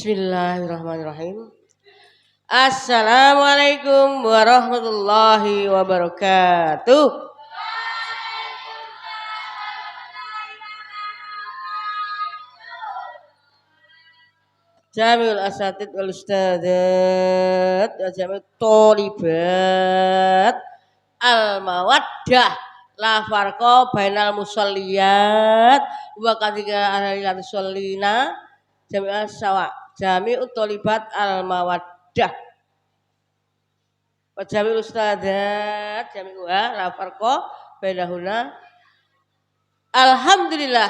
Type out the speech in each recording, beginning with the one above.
Bismillahirrahmanirrahim. Assalamualaikum warahmatullahi wabarakatuh. Jamiul asatid wal ustadzat wa jamiul tholibat al mawaddah la farqa bainal musalliyat wa kadika alal musallina jami'as sawa jami'ut tholibat al mawaddah wa jamiul ustadzat jami'uha la farqa bainahuna. Alhamdulillah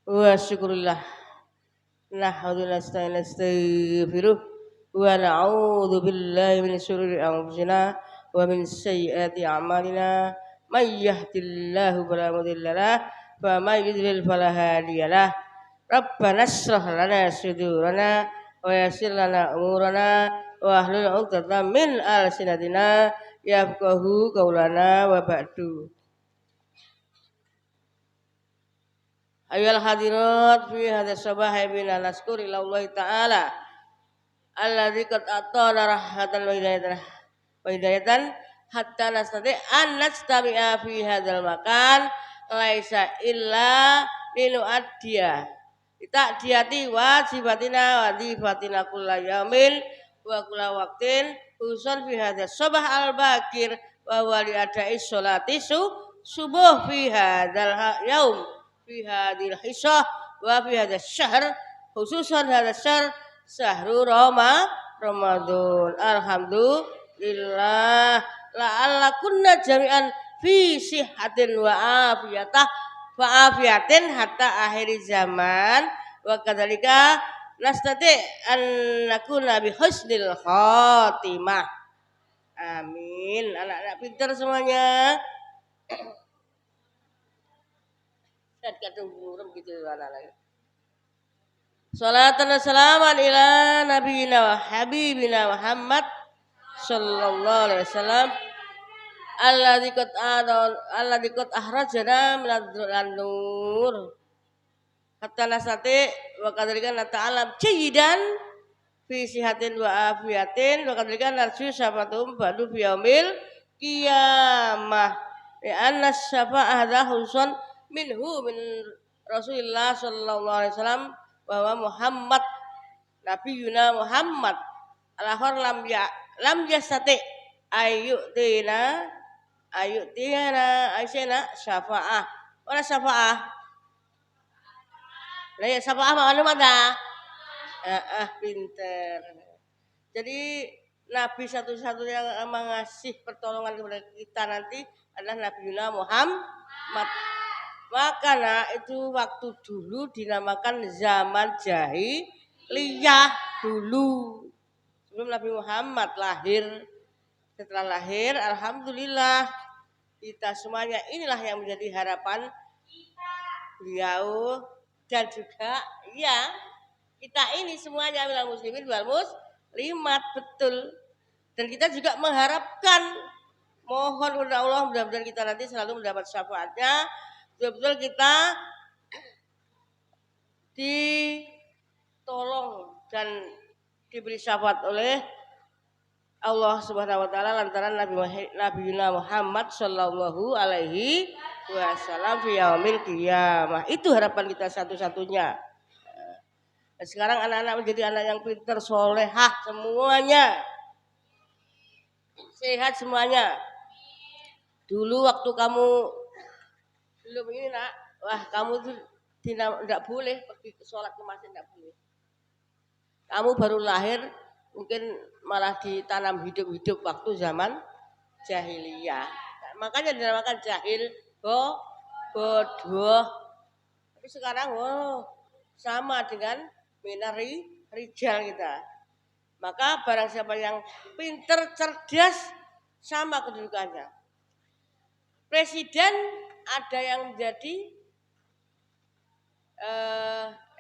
wa syukurillah nahmadu nasta'inuh wa na'udzu billahi min syururi anfusina wa min sayyiati a'malina may yahdihillahu fala mudilla lahu wa may yudlil fala hadiyalah. Rabbana shrah lana sudurana wa yassir lana umurana wa hlul 'uqdatam min alsinatina yafqahu qaulana wa ba'du. Ayyuhal hadirat fi hadha sabah bina naskuri lillahi ta'ala alladzi qad atana rahmatan wa hidayatan hatta nastati an nastami'a fi hadzal makan laisa illa linu'addiya ta'diyati wajibatina wa difatina kulla yamin wa kulla waqtin khususan fi hadzal sabah al-bakir wa huwa li ada'i sholati subuh fi hadzal yaum fi hadhil hisah wa fi hadzal syahr khususan hadzal syahr syahrul Ramadan. Alhamdulillah la'alla kunna jami'an fi sihatin wa afiyatin hatta akhir zaman wa kadzalika nastati an nakuna bi husnil khatimah. Amin. Anak-anak pintar semuanya. Dan kadang burung gitu anak-anak. Salatan wa salaman ila nabiyina wa habibina Muhammad sallallahu alaihi wasallam alladzi qad ahrajana min an-nur hatta nasati wa kadzalika nata'alam jayidan fi sihatin wa afiyatin wa kadzalika narju syafatum ba'du fi yaumil qiyamah li anna syafa'ah khususan minhu min Rasulillah sallallahu alaihi wasallam bahwa Muhammad Nabiyuna Muhammad al-akhir lam yastati ayyutina aisyana syafa'ah. Mana syafa'ah? Lah ya syafa'ah mana? Pinter. Jadi Nabi satu-satunya yang mengasih pertolongan kepada kita nanti adalah Nabiyuna Muhammad. Makanya itu waktu dulu dinamakan zaman jahiliyah dulu. Sebelum Nabi Muhammad lahir. Setelah lahir, alhamdulillah kita semuanya inilah yang menjadi harapan beliau dan juga ya kita ini semuanya minal muslimin wal muslimat betul. Dan kita juga mengharapkan mohon kepada Allah mudah-mudahan kita nanti selalu mendapat syafaatnya. Betul-betul kita ditolong dan diberi syafaat oleh Allah Subhanahu wa taala lantaran Nabi Muhammad sallallahu alaihi wasallam fi yaumil qiyamah. Itu harapan kita satu-satunya. Dan sekarang anak-anak menjadi anak yang pintar, solehah semuanya. Sehat semuanya. Dulu waktu kamu belum ini nak, wah kamu tuh tidak boleh pergi ke sholat ke masjid, tidak boleh. Kamu baru lahir mungkin malah ditanam hidup-hidup waktu zaman jahiliyah. Makanya dinamakan jahil bodoh. Tapi sekarang sama dengan minari rijal kita. Maka barang siapa yang pinter, cerdas sama kedudukannya. Presiden ada yang jadi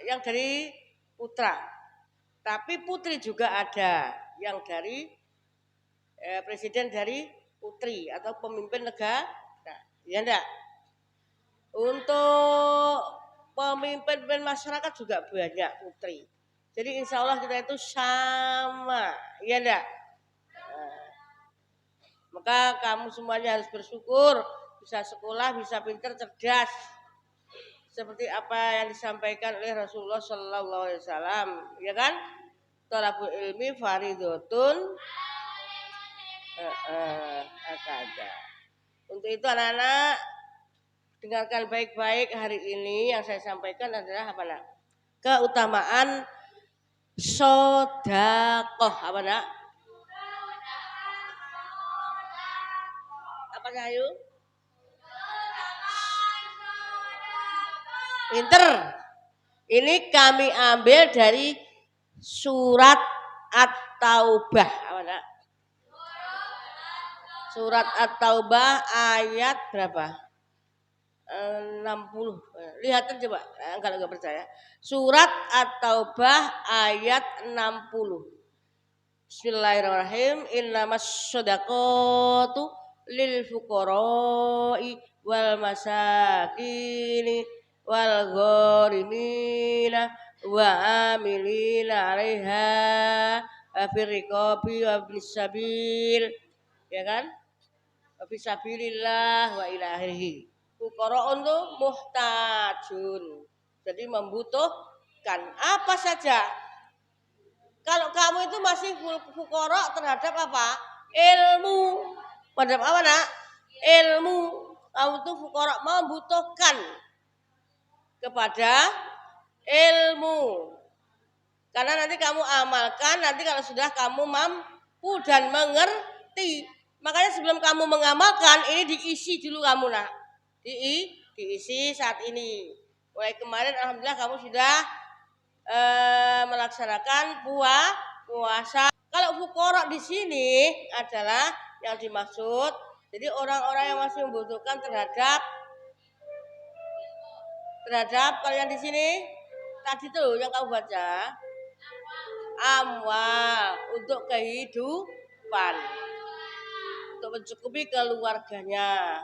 yang dari putra, tapi putri juga ada yang dari presiden dari putri atau pemimpin negara, ya enggak? Untuk pemimpin masyarakat juga banyak putri. Jadi insya Allah kita itu sama, ya enggak? Maka kamu semuanya harus bersyukur bisa sekolah, bisa pintar, cerdas. Seperti apa yang disampaikan oleh Rasulullah Shallallahu Alaihi Wasallam, ya kan? Thalabul ilmi faridotun akada. Untuk itu anak-anak dengarkan baik-baik hari ini yang saya sampaikan adalah apa nak? Keutamaan sodakoh apa nak? Apa Cahayu? Pinter. Ini kami ambil dari surat At-Taubah apa nak? Surat At-Taubah ayat berapa? 60. Lihat coba kalau nggak percaya. Surat At-Taubah ayat 60. Bismillahirrahmanirrahim. Innamas shadaqatu lil fuqara'i wal masakini wal gharimina wa amilina 'alaiha fir riqabi wa bis sabil. Ya kan? Wa fisabilillah wa ila akhirih. Fuqara'un tuh muhtajun. Jadi membutuhkan apa saja. Kalau kamu itu masih fuqara terhadap apa? Ilmu. Terhadap apa nak? Ilmu. Kamu tuh fuqara membutuhkan kepada ilmu. Karena nanti kamu amalkan, nanti kalau sudah kamu mampu dan mengerti. Makanya sebelum kamu mengamalkan, ini diisi dulu kamu nak. Diisi saat ini. Mulai kemarin alhamdulillah kamu sudah melaksanakan puasa. Kalau fuqara di sini adalah yang dimaksud. Jadi orang-orang yang masih membutuhkan terhadap kalian di sini tadi tuh yang kamu baca amwal untuk kehidupan, untuk mencukupi keluarganya.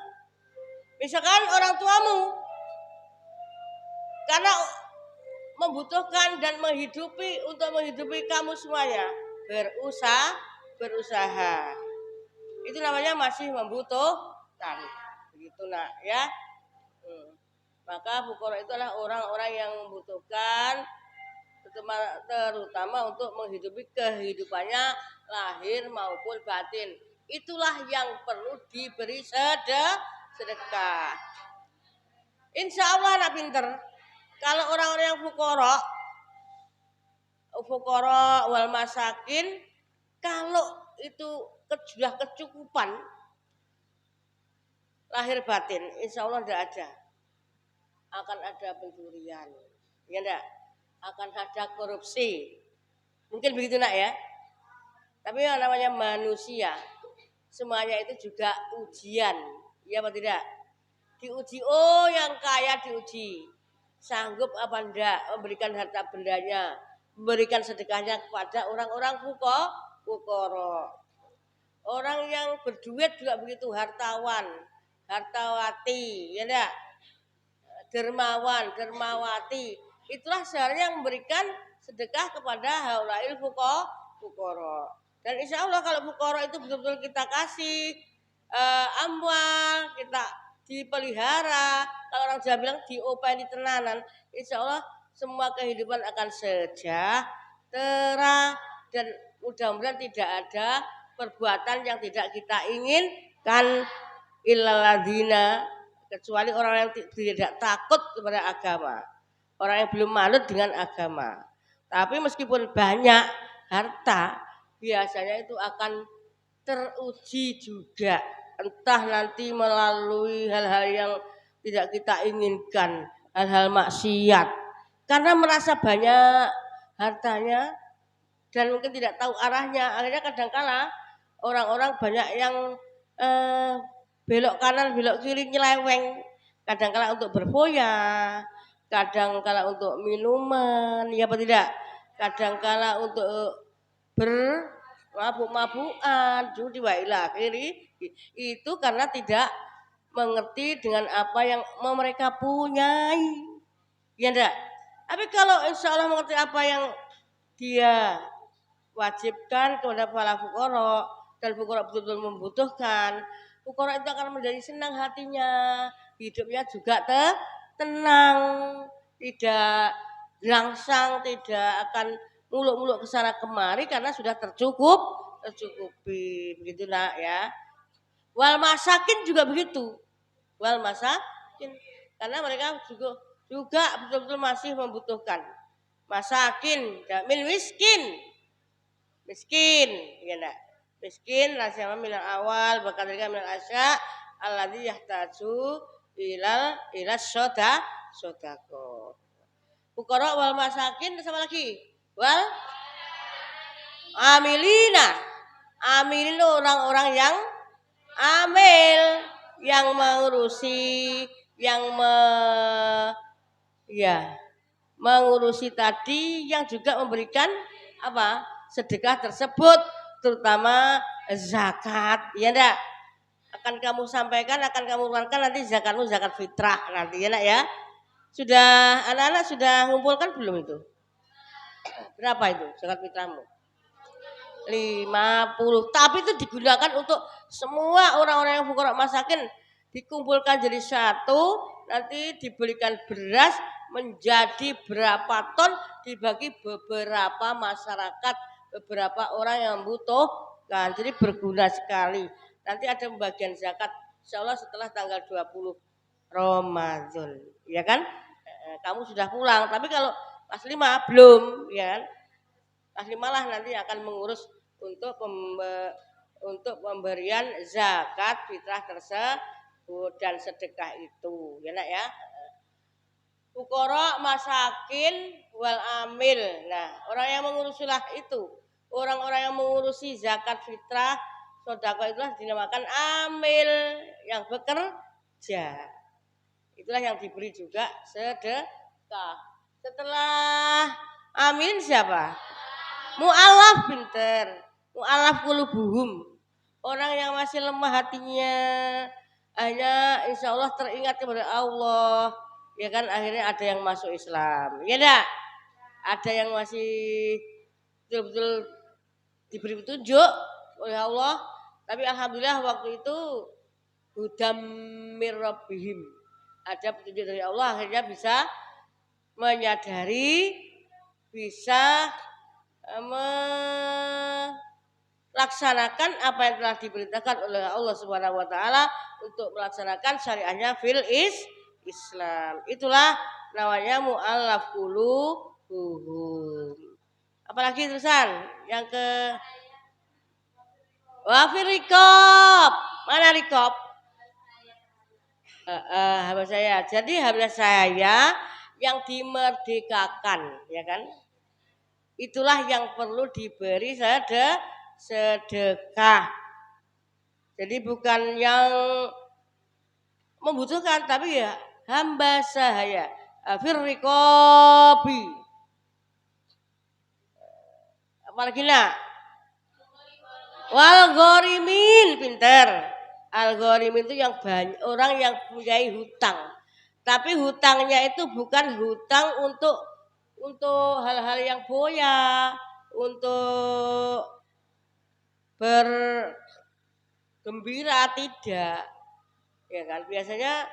Misalkan orang tuamu karena membutuhkan dan untuk menghidupi kamu semuanya berusaha. Itu namanya masih membutuhkan. Begitu nak ya. Maka fuqara itu adalah orang-orang yang membutuhkan terutama untuk menghidupi kehidupannya lahir maupun batin. Itulah yang perlu diberi sedekah. Insya Allah anak pinter. Kalau orang-orang yang fuqara wal masakin, kalau itu sudah kecukupan lahir batin, insya Allah tidak ada. Akan ada pencurian, ya enggak? Akan ada korupsi. Mungkin begitu nak ya. Tapi yang namanya manusia, semuanya itu juga ujian, ya apa tidak? Diuji, yang kaya diuji. Sanggup apa enggak memberikan harta bendanya, memberikan sedekahnya kepada orang-orang fuqara. Orang yang berduit juga begitu, hartawan, hartawati, ya enggak? Dermawan, dermawati. Itulah seharusnya yang memberikan sedekah kepada haulail fuqara. Dan insya Allah kalau fuqara itu betul-betul kita kasih amwal, kita dipelihara, kalau orang Jawa bilang diopeni tenanan, insya Allah semua kehidupan akan sejahtera dan mudah-mudahan tidak ada perbuatan yang tidak kita inginkan illalladzina, kecuali orang yang tidak takut kepada agama, orang yang belum manut dengan agama. Tapi meskipun banyak harta, biasanya itu akan teruji juga, entah nanti melalui hal-hal yang tidak kita inginkan, hal-hal maksiat, karena merasa banyak hartanya dan mungkin tidak tahu arahnya. Akhirnya kadangkala orang-orang banyak yang belok kanan, belok kiri, nyeleweng. Kadangkala untuk berfoya, kadangkala untuk minuman, ya apa tidak? Kadangkala untuk bermabuk-mabukan, judi wa ila akhiri. Itu karena tidak mengerti dengan apa yang mereka punyai. Ya enggak? Tapi kalau insya Allah mengerti apa yang dia wajibkan kepada para fuqara dan fuqara betul-betul membutuhkan, fuqara itu akan menjadi senang hatinya, hidupnya juga tenang, tidak langsang, tidak akan muluk-muluk ke sana kemari karena sudah tercukupi, begitu nak ya. Wal masakin juga begitu, wal masakin karena mereka juga betul-betul masih membutuhkan. Masakin, min miskin, ya enggak? Miskin rasanya minal awal, bakal mereka minal asya, alladzi yahtaju ila sodako. Fuqara wal masakin sama lagi. Wal amilina. Amilin orang-orang yang amil, yang mengurusi, yang mengurusi tadi, yang juga memberikan apa? Sedekah tersebut, terutama zakat. Ya enggak? Akan kamu sampaikan, akan kamu keluarkan nanti zakatmu zakat fitrah nanti ya nak ya. Sudah anak-anak sudah ngumpulkan belum itu? Berapa itu zakat fitrahmu? 50. Tapi itu digunakan untuk semua orang-orang yang fuqara masakin, dikumpulkan jadi satu, nanti dibelikan beras menjadi berapa ton, dibagi beberapa masyarakat, beberapa orang yang membutuhkan. Jadi berguna sekali. Nanti ada pembagian zakat insyaallah setelah tanggal 20 Ramadan, ya kan? Kamu sudah pulang, tapi kalau pas 5 belum, ya kan? Pas 5 lah nanti akan mengurus untuk pemberian zakat fitrah tersebut dan sedekah itu, ya nak ya. Fuqara masakin wal amil. Nah, orang yang mengurusilah itu, orang-orang yang mengurusi zakat fitrah sedekah itulah dinamakan amil, yang bekerja. Itulah yang diberi juga sedekah. Setelah amil siapa? Mu'alaf, pinter. Mu'alaf qulubuhum. Orang yang masih lemah hatinya, hanya insya Allah teringat kepada Allah, ya kan, akhirnya ada yang masuk Islam, ya enggak? Ada yang masih betul-betul diberi petunjuk oleh Allah, tapi alhamdulillah waktu itu hudam mir rabbihim, ada petunjuk dari Allah, akhirnya bisa menyadari, bisa melaksanakan apa yang telah diperintahkan oleh Allah Subhanahu wa taala untuk melaksanakan syariahnya fil Islam. Itulah namanya mu'allaf qulubuhum. Apalagi terusan yang ke wafir rikob. Mana rikob? Hamba saya. Jadi hamba saya yang dimerdekakan, ya kan? Itulah yang perlu diberi sedekah. Jadi bukan yang membutuhkan, tapi ya hamba saya. Firriqabi. Apalagi nak? Wal ghorimin, pinter. Al ghorimin itu yang banyak orang yang punya hutang. Tapi hutangnya itu bukan hutang untuk hal-hal yang boya, untuk bergembira, tidak, ya kan? Biasanya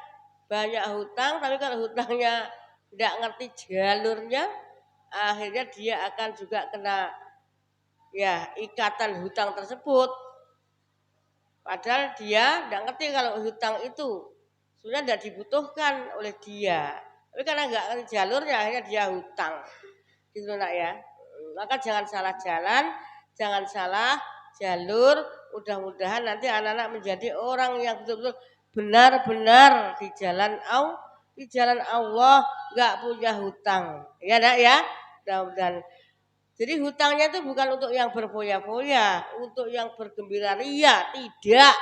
banyak hutang, tapi kalau hutangnya tidak ngerti jalurnya, akhirnya dia akan juga kena ya ikatan hutang tersebut. Padahal dia tidak ngerti kalau hutang itu sebenarnya tidak dibutuhkan oleh dia. Tapi karena nggak ngerti jalurnya, akhirnya dia hutang. Gitu nak ya. Maka jangan salah jalan, jangan salah jalur. Mudah-mudahan nanti anak-anak menjadi orang yang betul-betul benar-benar di jalan Allah, nggak punya hutang. Ya nak ya. Mudah-mudahan. Jadi hutangnya itu bukan untuk yang berfoya-foya, untuk yang bergembira ria, tidak.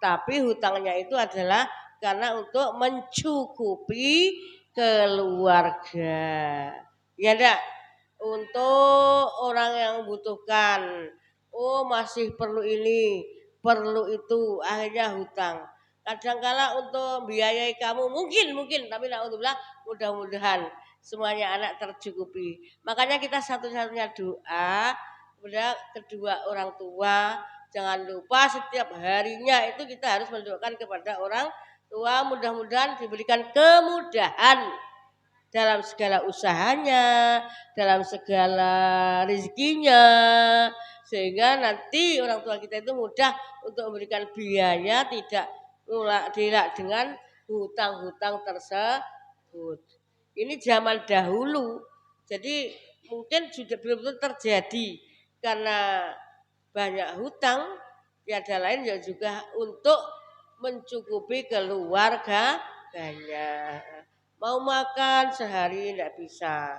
Tapi hutangnya itu adalah karena untuk mencukupi keluarga. Ya enggak? Untuk orang yang membutuhkan. Oh, masih perlu ini, perlu itu, akhirnya hutang. Kadangkala untuk biayai kamu mungkin tapi naudzubillah mudah-mudahan semuanya anak tercukupi. Makanya kita satu-satunya doa kepada kedua orang tua, jangan lupa setiap harinya itu kita harus mendoakan kepada orang tua mudah-mudahan diberikan kemudahan dalam segala usahanya, dalam segala rezekinya, sehingga nanti orang tua kita itu mudah untuk memberikan biaya tidak dengan hutang-hutang tersebut. Ini zaman dahulu, jadi mungkin sudah belum terjadi karena banyak hutang, tiada lain ya juga untuk mencukupi keluarganya. Mau makan sehari tidak bisa,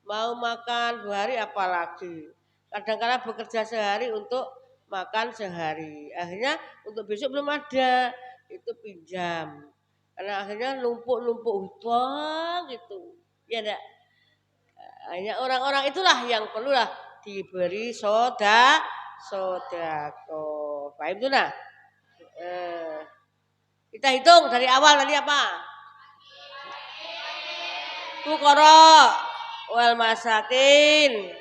mau makan 2 hari apalagi. Kadang-kadang bekerja sehari untuk makan sehari, akhirnya untuk besok belum ada, itu pinjam. Karena akhirnya numpuk-numpuk hutang gitu. Ya enggak? Hanya orang-orang itulah yang perlulah diberi sodako. Paham itu nah? Kita hitung dari awal tadi apa? Fuqara wal masakin.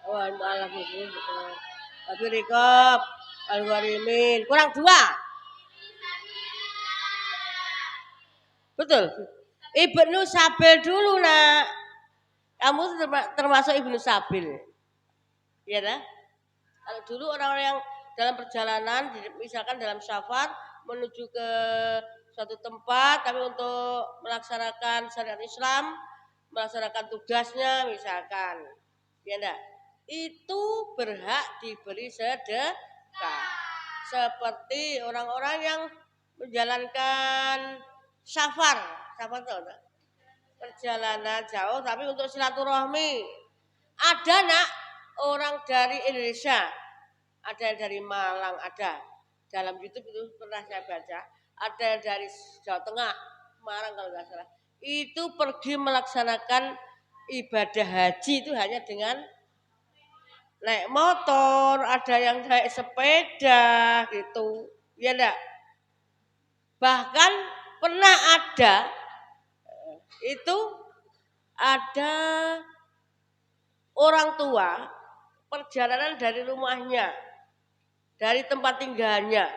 Wal mu'allafin. Tapi rikab al-gharimin. Kurang 2. Betul. Ibnu Sabil dulu nak. Kamu termasuk Ibnu Sabil. Iya dah. Kalau dulu orang-orang yang dalam perjalanan, misalkan dalam safar menuju ke suatu tempat, tapi untuk melaksanakan syariat Islam, melaksanakan tugasnya, misalkan, ya enggak, itu berhak diberi sedekah. Seperti orang-orang yang menjalankan safar itu enggak? Perjalanan jauh, tapi untuk silaturahmi. Ada nak orang dari Indonesia, ada yang dari Malang, ada dalam YouTube itu pernah saya baca, ada yang dari Jawa Tengah, Semarang kalau nggak salah, itu pergi melaksanakan ibadah haji itu hanya dengan naik motor, ada yang naik sepeda gitu, ya enggak. Bahkan pernah ada itu ada orang tua perjalanan dari rumahnya, dari tempat tinggalnya,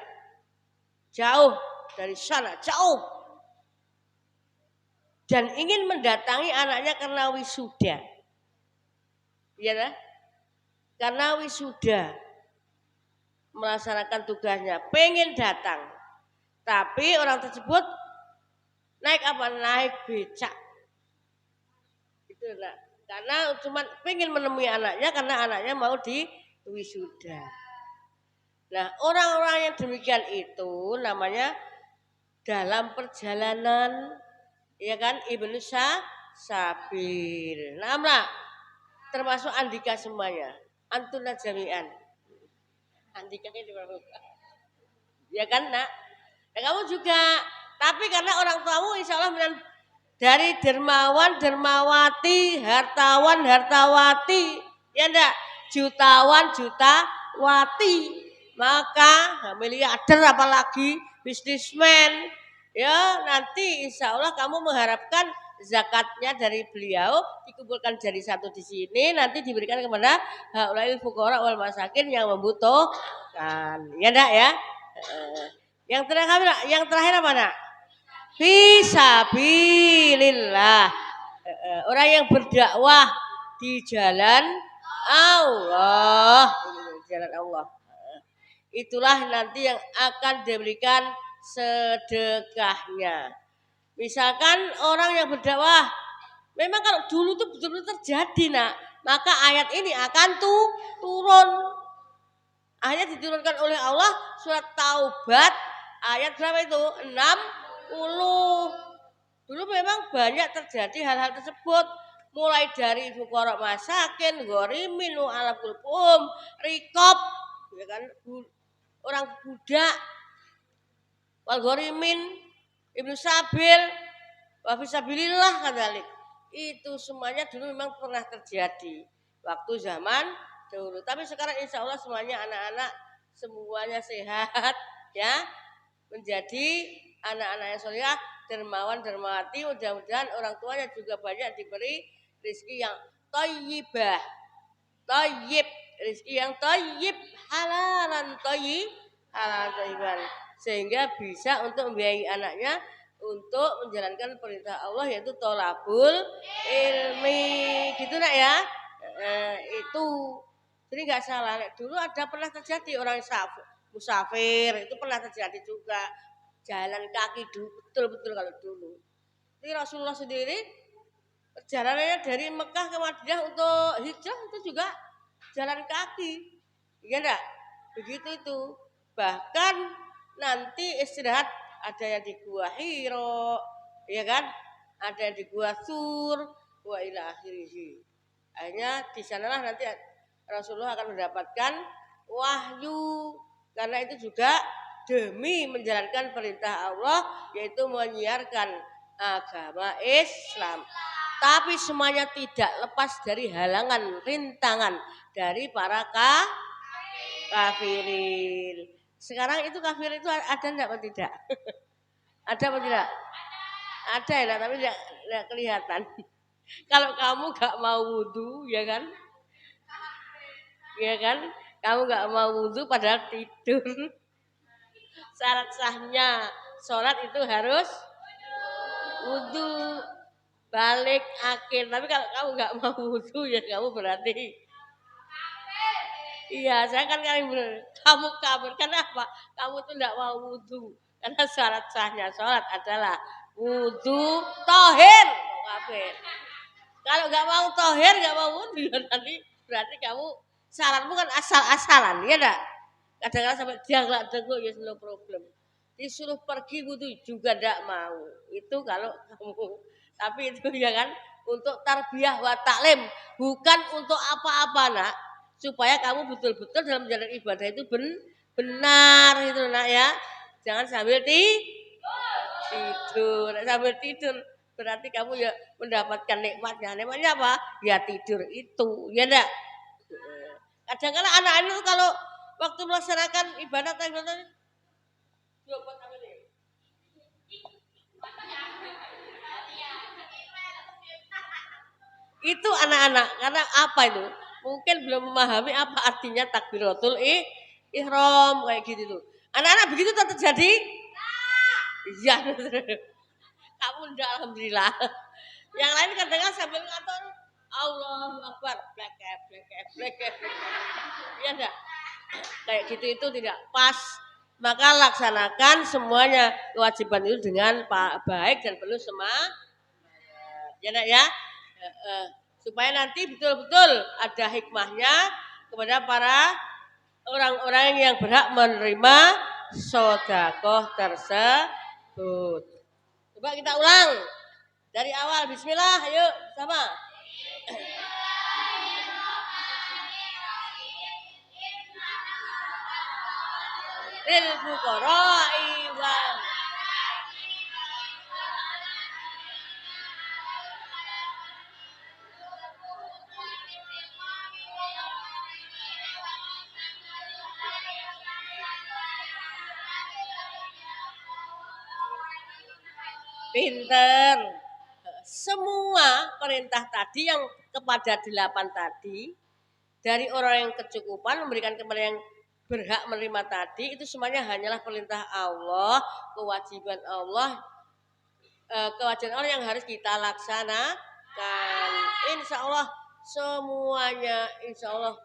jauh dari sana, jauh, dan ingin mendatangi anaknya karena wisuda, ya kan? Karena wisuda melaksanakan tugasnya, pengen datang, tapi orang tersebut naik apa? Naik becak, itu lah. Karena cuma pengen menemui anaknya karena anaknya mau di wisuda. Nah, orang-orang yang demikian itu namanya dalam perjalanan, ya kan, Ibnu Sabil. Nah, termasuk Andika semuanya. Antuna jami'an. Andika ini ya kan, nak? Nah, kamu juga. Tapi karena orang tuamu insya Allah dari dermawan, dermawati, hartawan, hartawati, ya enggak, jutawan, jutawati, maka miliarder apalagi bisnismen, ya nanti insya Allah kamu mengharapkan zakatnya dari beliau dikumpulkan jadi satu di sini, nanti diberikan kepada haulail fuqara wal masakin yang membutuhkan, ya enggak ya. Yang terakhir apa nak? Fisabilillah. Orang yang berdakwah di jalan Allah, jalan Allah. Itulah nanti yang akan diberikan sedekahnya. Misalkan orang yang berdakwah, memang kalau dulu itu betul-betul terjadi nak, maka ayat ini akan turun. Akhirnya diturunkan oleh Allah surat Taubat ayat berapa itu? 60. Dulu memang banyak terjadi hal-hal tersebut, mulai dari fuqara masakin, gharimin, ala kulpum, rikob, ya kan, orang budak, wal gharimin, Ibnu Sabil, wa fisabilillah kadzalik. Itu semuanya dulu memang pernah terjadi waktu zaman dulu. Tapi sekarang insya Allah semuanya anak-anak semuanya sehat ya, menjadi anak-anak yang solehah, dermawan dermawati. Mudah-mudahan orang tuanya juga banyak diberi rezeki yang thayyibah, thayyib, rezeki yang thayyib, halalan thayyib, halalan thayyiban, sehingga bisa untuk membiayai anaknya untuk menjalankan perintah Allah yaitu tholabul ilmi, gitu nak ya. Itu jadi nggak salah. Dulu ada pernah terjadi orang musafir itu pernah terjadi juga jalan kaki dulu, betul-betul kalau dulu. Ini Rasulullah sendiri perjalanannya dari Mekah ke Madinah untuk hijrah itu juga jalan kaki, iya enggak? Begitu itu. Bahkan nanti istirahat ada yang di Gua Hiro, ya kan? Ada yang di Gua Sur, wa ila akhirih. Akhirnya di sanalah nanti Rasulullah akan mendapatkan wahyu, karena itu juga demi menjalankan perintah Allah yaitu menyiarkan agama Islam. Tapi semuanya tidak lepas dari halangan, rintangan dari para kafirin. Sekarang itu kafir itu ada enggak atau tidak? Ada atau tidak? Ada ya, tapi tidak kelihatan. Kalau kamu gak mau wudhu, ya kan? Ya kan? Kamu gak mau wudhu padahal tidur. Syarat sahnya sholat itu harus wudhu, balik akhir. Tapi kalau kamu gak mau wudhu ya kamu berarti iya, saya kan kamu kabur. Kenapa? Kamu tuh tidak mau wudhu. Karena syarat sahnya sholat adalah wudhu tohir. Kalau nggak mau tohir, nggak mau wudhu, nanti berarti kamu syaratmu kan asal-asalan, ya enggak? Kadang-kadang sampai janglak-dengluk ya no problem. Disuruh pergi wudhu juga tidak mau. Itu kalau kamu. Tapi itu ya kan untuk tarbiyah wa taklim, bukan untuk apa-apa nak. Supaya kamu betul-betul dalam menjalankan ibadah itu benar gitu nak ya. Jangan sambil tidur. Sambil tidur berarti kamu ya mendapatkan nikmatnya. Nikmatnya apa? Ya tidur itu, ya enggak? Kadang-kadang anak-anak itu kalau waktu melaksanakan ibadah itu anak-anak karena apa itu? Mungkin belum memahami apa artinya takbiratul ihram kayak gitu tuh. Anak-anak begitu tak terjadi? Iya. Kamu enggak alhamdulillah. Yang lain kadang-kadang sambil ngatur Allahu Akbar, blek. Iya enggak? Kayak gitu itu tidak pas. Maka laksanakan semuanya kewajiban itu dengan baik dan penuh semangat. Ya enggak ya? Supaya nanti betul-betul ada hikmahnya kepada para orang-orang yang berhak menerima sedekah tersebut. Coba kita ulang dari awal. Bismillah, yuk sama. Lil fuqara'i wal pinter. Semua perintah tadi yang kepada 8 tadi dari orang yang kecukupan memberikan kepada yang berhak menerima tadi itu semuanya hanyalah perintah Allah, kewajiban Allah, kewajiban Allah yang harus kita laksanakan. Insya Allah semuanya insya Allah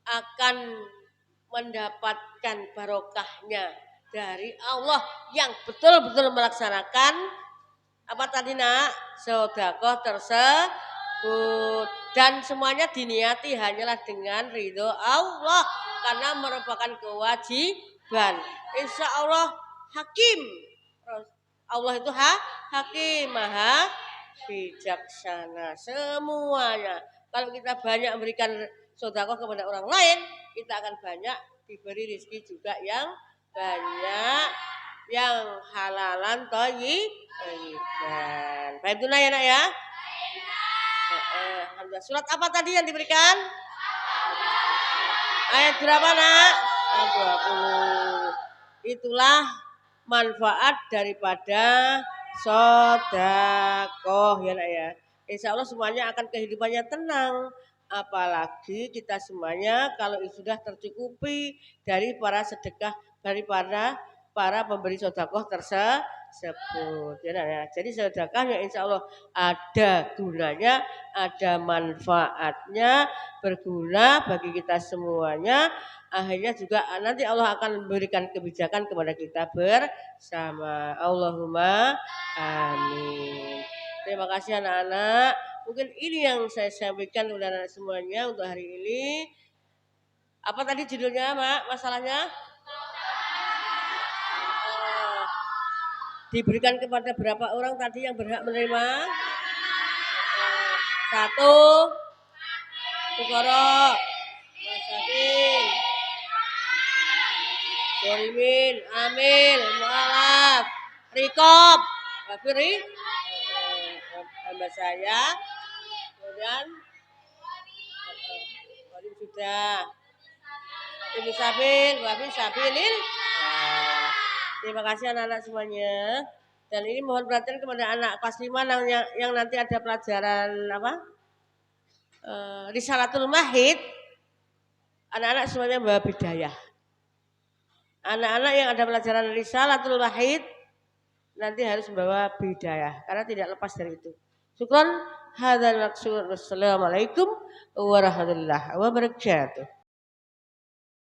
akan mendapatkan barokahnya dari Allah yang betul-betul melaksanakan apa tadi nak? Sedekah tersebut, dan semuanya diniati hanyalah dengan ridho Allah karena merupakan kewajiban. Insya Allah hakim. Allah itu hakim, maha bijaksana semuanya. Kalau kita banyak memberikan sedekah kepada orang lain, kita akan banyak diberi rezeki juga yang banyak, yang halalan thayyiban. Baik tunai ya nak ya. Alhamdulillah. Surat apa tadi yang diberikan? Ayat berapa nak? Ayat 20. Itulah manfaat daripada sodakoh ya nak ya. Insya Allah semuanya akan kehidupannya tenang. Apalagi kita semuanya kalau sudah tercukupi dari para sedekah daripada para pemberi sodakoh tersebut. Ya, nak ya. Jadi sedekahnya insya Allah ada gunanya, ada manfaatnya, berguna bagi kita semuanya. Akhirnya juga nanti Allah akan memberikan kebijakan kepada kita bersama. Allahumma amin. Terima kasih anak-anak. Mungkin ini yang saya sampaikan kepada anak semuanya untuk hari ini. Apa tadi judulnya, Mak? Masalahnya? Diberikan kepada berapa orang tadi yang berhak menerima? Satu. Sukoro. Masakin. Dorimin. Amil. Mu'alaf. Rikob. Wafiri. Hamba saya. Kemudian. Wadim sudah. Ibu Sabil. Wabil Sabilin. Terima kasih anak-anak semuanya. Dan ini mohon perhatian kepada anak kelas 5 yang nanti ada pelajaran apa? Risalatul Mahid. Anak-anak semuanya membawa bidayah. Anak-anak yang ada pelajaran Risalatul Mahid nanti harus membawa bidayah karena tidak lepas dari itu. Syukran. Hadzal maksud. Wassalamualaikum warahmatullahi wabarakatuh.